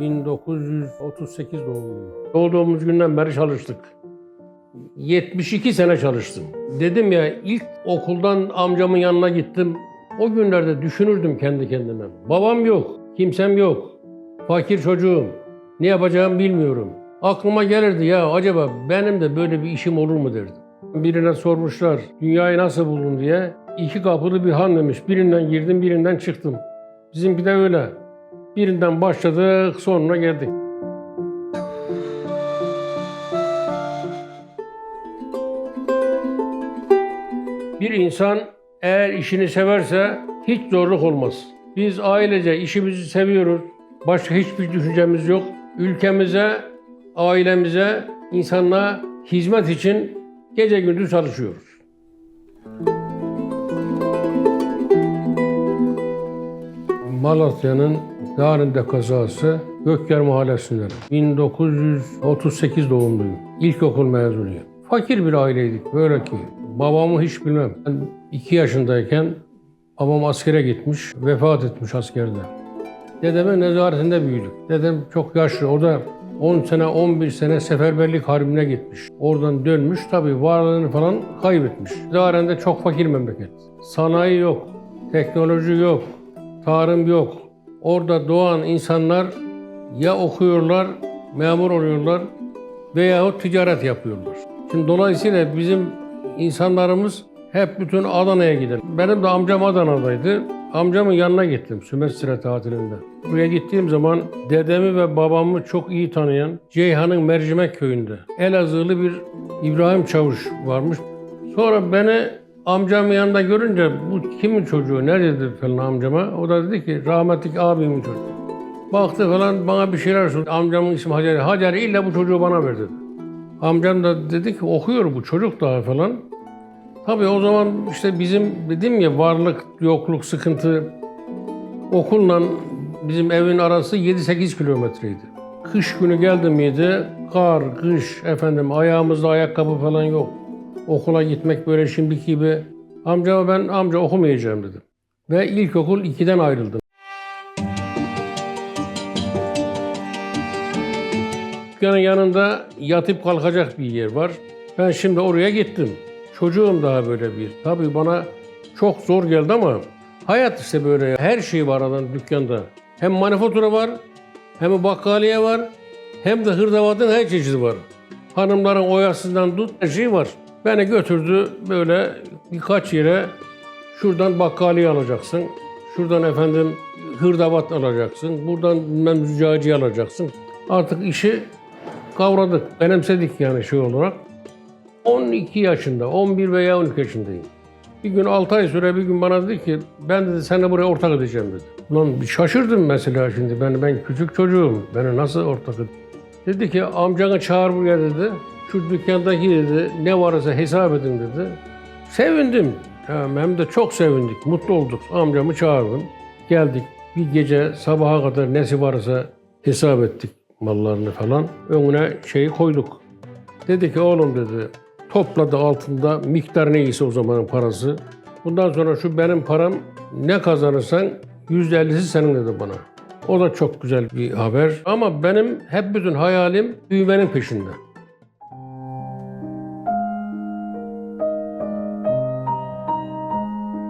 1938 doğumluyum. Doğduğumuz günden beri çalıştık. 72 sene çalıştım. Dedim ya, ilk okuldan amcamın yanına gittim. O günlerde düşünürdüm kendi kendime. Babam yok, kimsem yok. Fakir çocuğum. Ne yapacağımı bilmiyorum. Aklıma gelirdi, ya acaba benim de böyle bir işim olur mu derdim. Birine sormuşlar, dünyayı nasıl buldun diye. İki kapılı bir han demiş. Birinden girdim, birinden çıktım. Bizimki de öyle. Birinden başladık, sonuna geldik. Bir insan eğer işini severse hiç zorluk olmaz. Biz ailece işimizi seviyoruz. Başka hiçbir düşüncemiz yok. Ülkemize, ailemize, insanlığa hizmet için gece gündüz çalışıyoruz. Malatya'nın Darinde kazası Gökyer Mahallesi'nde. 1938 doğumluyum. İlkokul mezunuyum. Fakir bir aileydik böyle ki. Babamı hiç bilmem. Ben 2 yaşındayken babam askere gitmiş, vefat etmiş askerde. Dedemin nezaretinde büyüdük. Dedem çok yaşlı, o da 10 sene, 11 sene seferberlik harbine gitmiş. Oradan dönmüş, tabii varlığını falan kaybetmiş. Darinde çok fakir memleket. Sanayi yok, teknoloji yok, tarım yok. Orada doğan insanlar ya okuyorlar, memur oluyorlar veyahut ticaret yapıyorlar. Şimdi dolayısıyla bizim insanlarımız hep bütün Adana'ya gider. Benim de amcam Adana'daydı. Amcamın yanına gittim Sümestre tatilinde. Buraya gittiğim zaman dedemi ve babamı çok iyi tanıyan Ceyhan'ın Mercimek köyünde Elazığlı bir İbrahim Çavuş varmış. Sonra beni amcamın yanında görünce bu kimin çocuğu, ne dedi falan amcama. O da dedi ki rahmetli abimin çocuğu. Baktı falan, bana bir şeyler sordu. Amcamın ismi Hacer. Hacer illa bu çocuğu bana ver dedi. Amcam da dedi ki okuyor bu çocuk daha falan. Tabii o zaman işte bizim dedim ya, varlık, yokluk, sıkıntı. Okulla bizim evin arası 7-8 kilometreydi. Kış günü geldi miydi, kar, kış, ayağımızda ayakkabı falan yok. Okula gitmek böyle şimdiki gibi. Amcama ben amca okumayacağım dedim. Ve ilkokul 2'den ayrıldım. Dükkanın yanında yatıp kalkacak bir yer var. Ben şimdi oraya gittim. Çocuğum daha böyle bir. Tabii bana çok zor geldi ama hayat işte böyle. Her şey var adam dükkanda. Hem manifatura var, hem bakkaliye var, hem de hırdavatın her çeşidi var. Hanımların oyasından tut, her şey var. Beni götürdü böyle birkaç yere. Şuradan bakkaliye alacaksın, şuradan hırdavat alacaksın, buradan bilmem züccaciye alacaksın. Artık işi kavradık, benimsedik yani şey olarak. 12 yaşında, 11 veya 12 yaşındayım. Bir gün 6 ay sonra bir gün bana dedi ki, ben dedi seninle buraya ortak edeceğim dedi. Ulan bir şaşırdım mesela şimdi, ben küçük çocuğum, beni nasıl ortak edeceğim? Dedi ki amcanı çağır buraya dedi, şu dükkandaki dedi ne varsa hesap edin dedi. Sevindim, hem de çok sevindik, mutlu olduk. Amcamı çağırdım, geldik bir gece sabaha kadar nesi varsa hesap ettik mallarını falan. Önüne şeyi koyduk. Dedi ki oğlum dedi, topladı altında miktar neyse o zamanın parası. Bundan sonra şu benim param, ne kazanırsan %50'si senin dedi bana. O da çok güzel bir haber. Ama benim hep bütün hayalim büyümenin peşinde.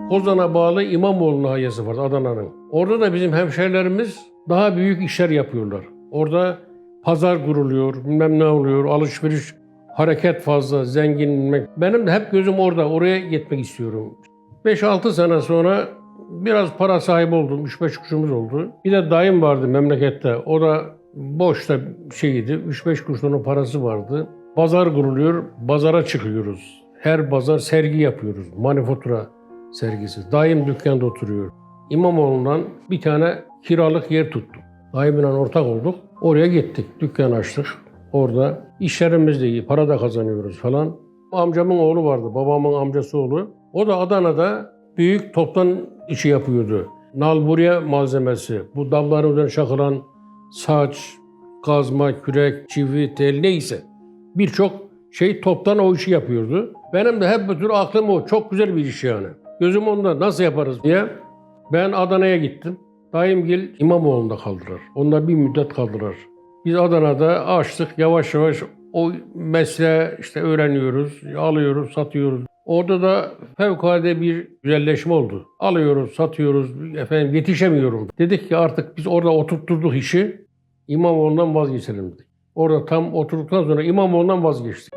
Kozan'a bağlı İmamoğlu nahiyesi var Adana'nın. Orada da bizim hemşehrilerimiz daha büyük işler yapıyorlar. Orada pazar kuruluyor, bilmem ne oluyor, alışveriş, hareket fazla, zenginlik. Benim de hep gözüm orada, oraya gitmek istiyorum. 5-6 sene sonra biraz para sahibi oldum, 3-5 kuruşumuz oldu. Bir de dayım vardı memlekette, o da boşta şeydi, 3-5 kuruş onun parası vardı. Pazar kuruluyor, pazara çıkıyoruz. Her pazar sergi yapıyoruz, manifatura sergisi. Dayım dükkanda oturuyor. İmamoğlu'ndan bir tane kiralık yer tuttum. Dayımla ortak olduk. Oraya gittik, dükkan açtık. Orada işlerimiz de iyi, para da kazanıyoruz falan. Amcamın oğlu vardı, babamın amcası oğlu. O da Adana'da büyük toptan işi yapıyordu. Nalburiye malzemesi, bu dalların üzerine çakılan saç, kazma, kürek, çivi, tel neyse. Birçok şey toptan o işi yapıyordu. Benim de hep bütün aklım o, çok güzel bir iş yani. Gözüm onda nasıl yaparız diye. Ben Adana'ya gittim. Dayımgil İmamoğlu'nda kaldılar. Onlar bir müddet kaldılar. Biz Adana'da açtık. Yavaş yavaş o mesleği işte öğreniyoruz, alıyoruz, satıyoruz. Orada da fevkalade bir güzelleşme oldu. Alıyoruz, satıyoruz, efendim yetişemiyorum. Dedik ki artık biz orada oturtturduk işi, İmamoğlu'ndan vazgeçelim dedik. Orada tam oturduktan sonra İmamoğlu'ndan vazgeçtik.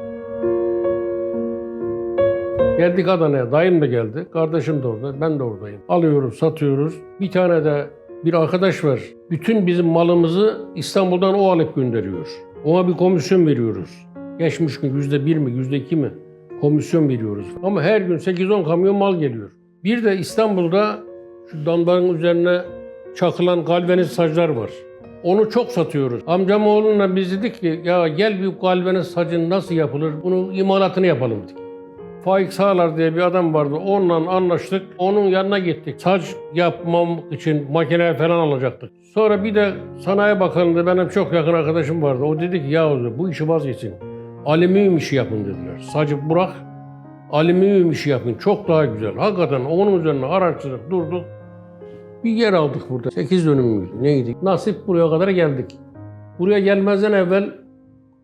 Geldik Adana'ya, dayım da geldi, kardeşim de orada, ben de oradayım. Alıyoruz, satıyoruz. Bir tane de bir arkadaş var. Bütün bizim malımızı İstanbul'dan o alıp gönderiyor. Ona bir komisyon veriyoruz. Geçmiş gün %1 mi, %2 mi komisyon veriyoruz. Ama her gün 8-10 kamyon mal geliyor. Bir de İstanbul'da şu damların üzerine çakılan galvaniz saclar var. Onu çok satıyoruz. Amcam oğlunla biz dedik ki ya gel bir galvaniz sacın nasıl yapılır, bunun imalatını yapalım dedik. Faik Sağlar diye bir adam vardı. Onunla anlaştık. Onun yanına gittik. Saç yapmam için makine falan alacaktık. Sonra bir de Sanayi Bakanı'nda benim çok yakın arkadaşım vardı. O dedi ki ya bu işi vazgeçin. Alüminyum işi yapın dediler. Sacı bırak, alüminyum işi yapın. Çok daha güzel. Hakikaten onun üzerine araştırdık, durduk. Bir yer aldık burada. 8 dönüm müydü? Neydi? Nasip buraya kadar geldik. Buraya gelmezden evvel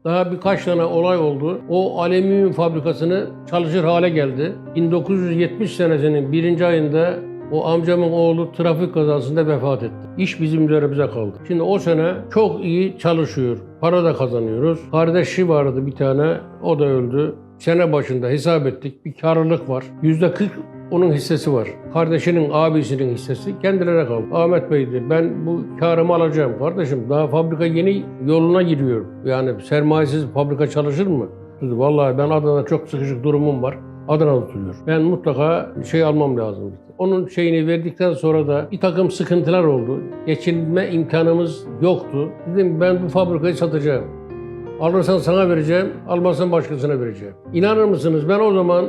daha birkaç tane olay oldu. O alüminyum fabrikasını çalışır hale geldi. 1970 senesinin 1. ayında o amcamın oğlu trafik kazasında vefat etti. İş bizim üzerimize kaldı. Şimdi o sene çok iyi çalışıyor. Para da kazanıyoruz. Kardeşi vardı bir tane. O da öldü. Sene başında hesap ettik. Bir karlılık var. %40 onun hissesi var. Kardeşinin, abisinin hissesi kendilerine kaldı. Ahmet Bey dedi, ben bu karımı alacağım. Kardeşim daha fabrika yeni yoluna giriyor. Yani sermayesiz fabrika çalışır mı? Dedi, vallahi ben Adana'da çok sıkışık durumum var. Adana'da oturuyor. Ben mutlaka şey almam lazım dedi. Onun şeyini verdikten sonra da bir takım sıkıntılar oldu. Geçinme imkanımız yoktu. Dedim ben bu fabrikayı satacağım. Alırsan sana vereceğim, almazsan başkasına vereceğim. İnanır mısınız ben o zaman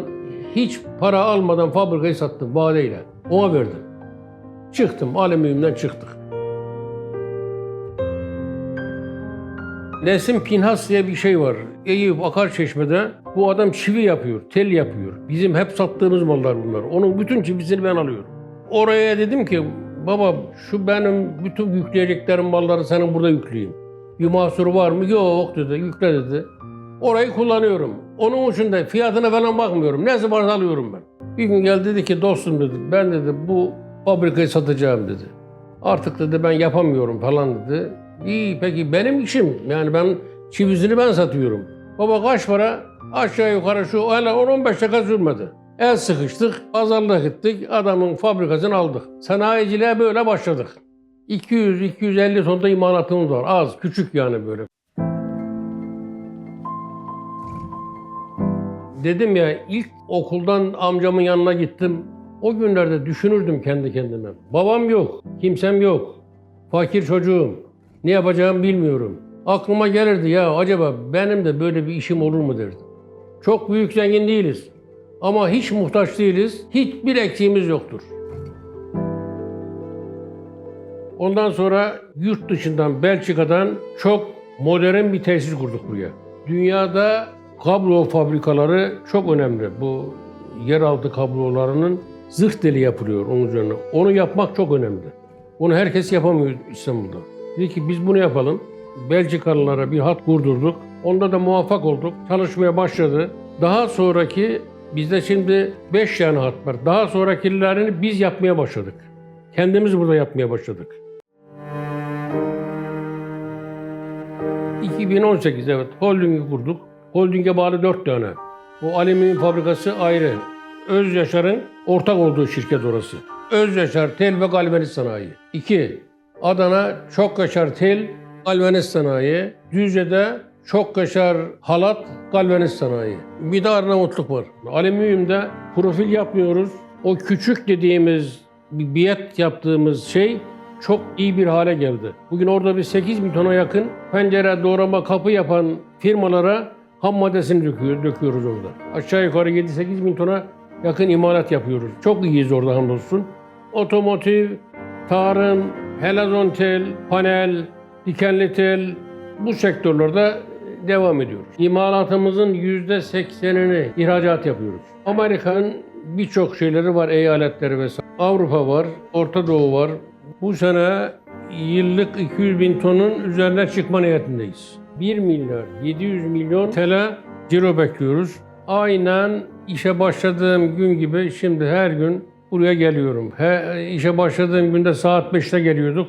hiç para almadan fabrikayı sattım vadeyle. Ona verdim. Çıktım, alüminyumdan çıktık. Nesim Pinhas diye bir şey var. Eyüp Akarçeşme'de bu adam çivi yapıyor, tel yapıyor. Bizim hep sattığımız mallar bunlar. Onun bütün çivisini ben alıyorum. Oraya dedim ki baba şu benim bütün yükleyeceklerim malları senin burada yükleyeyim. Bir mahsuru var mı? Yok dedi, yükle dedi. Orayı kullanıyorum. Onun için de fiyatına falan bakmıyorum. Neyse varsa alıyorum ben. Bir gün geldi dedi ki dostum dedi, ben dedi bu fabrikayı satacağım dedi. Artık dedi ben yapamıyorum falan dedi. İyi peki benim işim. Yani ben çivisini ben satıyorum. Baba kaç para? Aşağı yukarı şu 10-15 dakika sürmedi. El sıkıştık, pazarlık ettik, adamın fabrikasını aldık. Sanayiciliğe böyle başladık. 200-250 tonda imalatımız var. Az, küçük yani böyle. Dedim ya ilk okuldan amcamın yanına gittim. O günlerde düşünürdüm kendi kendime. Babam yok, kimsem yok. Fakir çocuğum. Ne yapacağımı bilmiyorum. Aklıma gelirdi ya acaba benim de böyle bir işim olur mu derdim. Çok büyük zengin değiliz. Ama hiç muhtaç değiliz. Hiçbir eksiğimiz yoktur. Ondan sonra yurt dışından, Belçika'dan çok modern bir tesis kurduk buraya. Dünyada kablo fabrikaları çok önemli. Bu yeraltı kablolarının zırh deli yapılıyor onun üzerine. Onu yapmak çok önemli. Onu herkes yapamıyor İstanbul'da. Dedi ki biz bunu yapalım. Belçikalılara bir hat kurdurduk. Onda da muvaffak olduk. Çalışmaya başladı. Daha sonraki bizde şimdi 5 tane hat var. Daha sonrakilerini biz yapmaya başladık. Kendimiz burada yapmaya başladık. 2018 evet holdingi kurduk. Holdinge bağlı 4 tane. O alüminyum fabrikası ayrı. Özyaşar'ın ortak olduğu şirket orası. Özyaşar Tel ve Galvaniz Sanayi. 2. Adana Çokkaşar Tel, Galvaniz Sanayi. Düzce'de Çokkaşar Halat, Galvaniz Sanayi. Bir de Arnavutluk var. Alüminyumda profil yapmıyoruz. O küçük dediğimiz bir biyet yaptığımız şey çok iyi bir hale geldi. Bugün orada bir 8 bin tona yakın pencere, doğrama, kapı yapan firmalara ham maddesini döküyoruz orada. Aşağı yukarı 7-8 bin tona yakın imalat yapıyoruz. Çok iyiyiz orada hamdolsun. Otomotiv, tarım, helazon tel, panel, dikenli tel bu sektörlerde devam ediyoruz. İmalatımızın %80'ini ihracat yapıyoruz. Amerika'nın birçok şeyleri var, eyaletleri vesaire. Avrupa var, Orta Doğu var. Bu sene yıllık 200 bin tonun üzerine çıkma niyetindeyiz. 1 milyar 700 milyon TL ciro bekliyoruz. Aynen işe başladığım gün gibi şimdi her gün buraya geliyorum. İşe başladığım günde saat 5'te geliyorduk.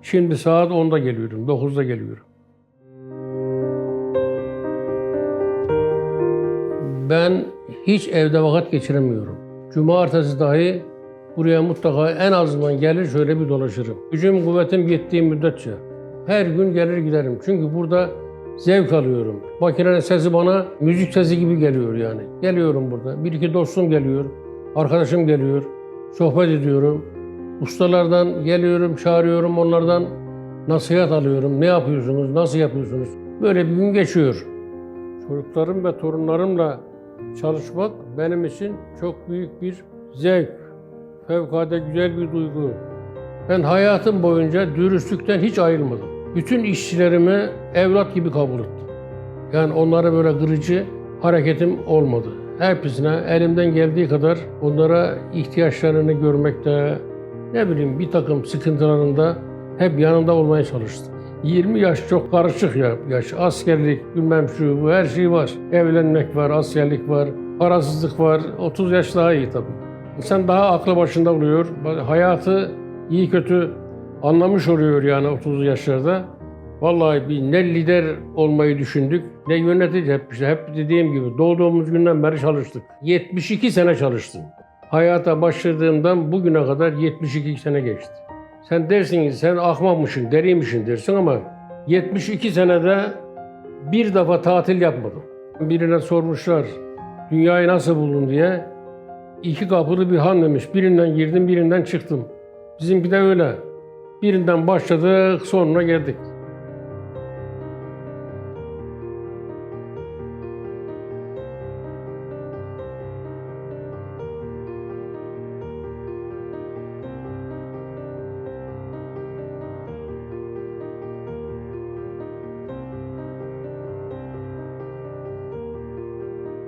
Şimdi saat 10'da geliyorum, 9'da geliyorum. Ben hiç evde vakit geçiremiyorum. Cumartesi dahi buraya mutlaka en azından gelir şöyle bir dolaşırım. Gücüm kuvvetim yettiği müddetçe her gün gelir giderim. Çünkü burada zevk alıyorum. Makinenin sesi bana müzik sesi gibi geliyor yani. Geliyorum burada. Bir iki dostum geliyor. Arkadaşım geliyor. Sohbet ediyorum. Ustalardan geliyorum, çağırıyorum. Onlardan nasihat alıyorum. Ne yapıyorsunuz, nasıl yapıyorsunuz? Böyle bir gün geçiyor. Çocuklarım ve torunlarımla çalışmak benim için çok büyük bir zevk. Fevkalade güzel bir duygu. Ben hayatım boyunca dürüstlükten hiç ayrılmadım. Bütün işçilerimi evlat gibi kabul ettim. Yani onlara böyle kırıcı hareketim olmadı. Hepsine elimden geldiği kadar onlara ihtiyaçlarını görmekte, ne bileyim bir takım sıkıntılarında hep yanında olmaya çalıştım. 20 yaş çok karışık ya. Yaş, askerlik, bilmem şu, bu her şey var. Evlenmek var, askerlik var, parasızlık var. 30 yaş daha iyi tabii. İnsan daha aklı başında oluyor. Hayatı iyi kötü anlamış oluyor yani 30 yaşlarda. Vallahi ne lider olmayı düşündük, ne yönetici hep dediğim gibi doğduğumuz günden beri çalıştık. 72 sene çalıştım. Hayata başladığımdan bugüne kadar 72 sene geçti. Sen dersin ki sen ahmakmışsın, deriymişsin dersin ama 72 senede bir defa tatil yapmadım. Birine sormuşlar, dünyayı nasıl buldun diye. 2 kapılı bir han demiş. Birinden girdim, birinden çıktım. Bizimki de öyle. Birinden başladık, sonuna geldik.